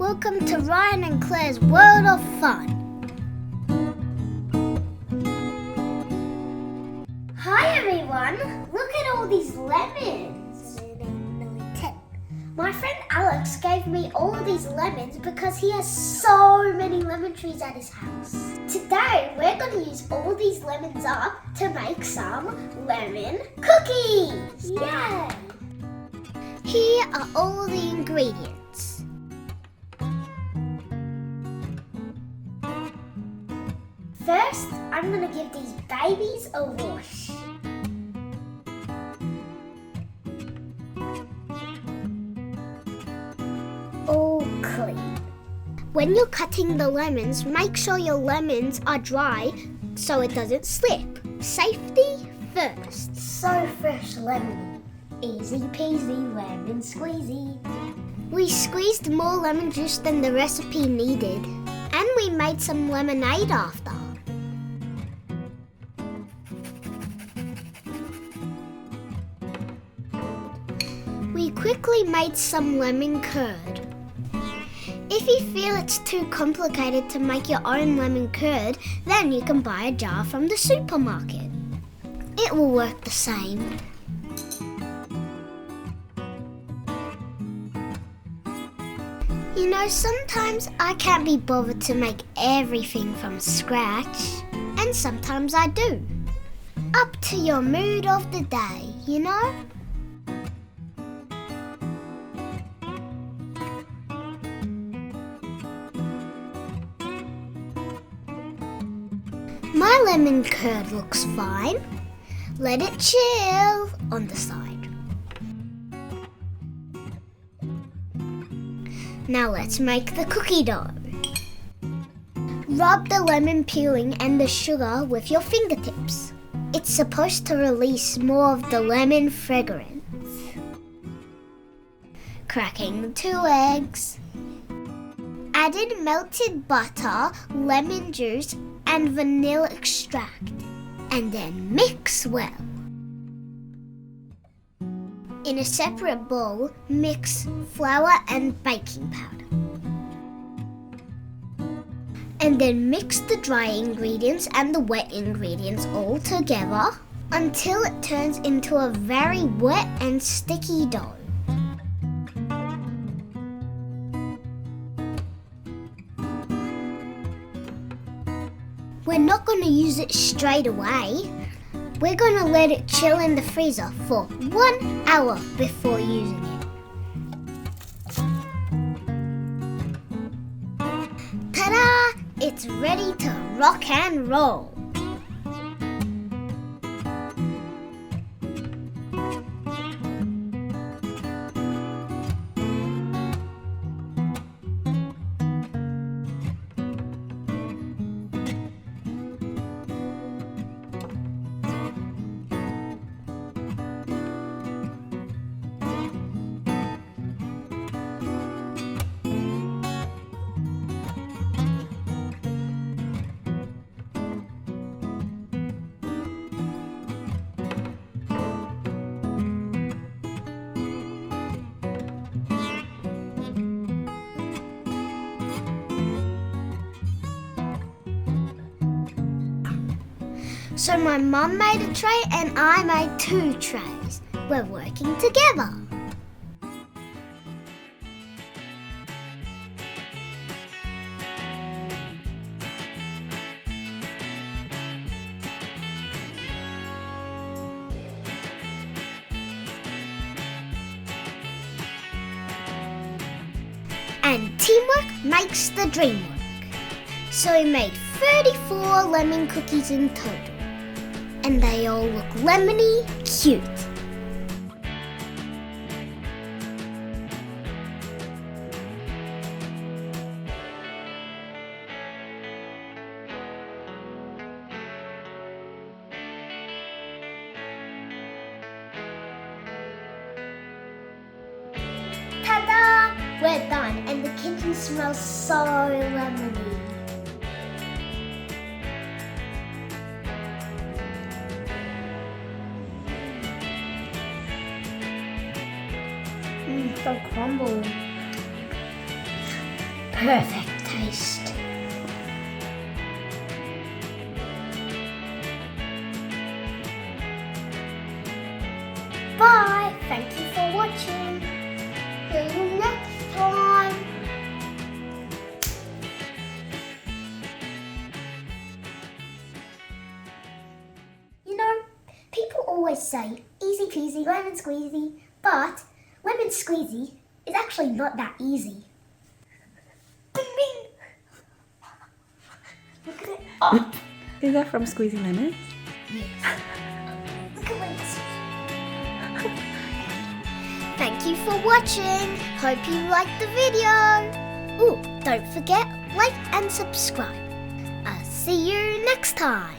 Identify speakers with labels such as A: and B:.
A: Welcome to Ryan and Claire's World of Fun. Hi everyone, look at all these lemons. My friend Alex gave me all of these lemons because he has so many lemon trees at his house. Today we're going to use all these lemons up to make some lemon cookies. Yay! Here are all the ingredients. First, I'm going to give these babies a wash. All clean. When you're cutting the lemons, make sure your lemons are dry so it doesn't slip. Safety first. So fresh lemon. Easy peasy lemon squeezy. We squeezed more lemon juice than the recipe needed, and we made some lemonade after. We quickly made some lemon curd. If you feel it's too complicated to make your own lemon curd, then you can buy a jar from the supermarket. It will work the same. You know, sometimes I can't be bothered to make everything from scratch, and sometimes I do. Up to your mood of the day, you know? My lemon curd looks fine. Let it chill on the side. Now let's make the cookie dough. Rub the lemon peeling and the sugar with your fingertips. It's supposed to release more of the lemon fragrance. Cracking 2 eggs. Added melted butter, lemon juice, and vanilla extract, and then mix well. In a separate bowl, mix flour and baking powder. And then mix the dry ingredients and the wet ingredients all together until it turns into a very wet and sticky dough. We're not going to use it straight away. We're going to let it chill in the freezer for 1 hour before using it. Ta-da! It's ready to rock and roll. So my mum made a tray and I made 2 trays. We're working together. And teamwork makes the dream work. So we made 34 lemon cookies in total. And they all look lemony cute. Ta-da! We're done and the kitchen smells so lemony. So crumbly. perfect taste. Bye. Thank you for watching. See you next time. You know, people always say easy peasy lemon squeezy, but lemon squeezy is actually not that easy. Bing bing. Look at it. Oh.
B: Is that from squeezing lemons?
A: Yes. Look at this. Thank you for watching. Hope you liked the video. Ooh, don't forget, like and subscribe. I'll see you next time.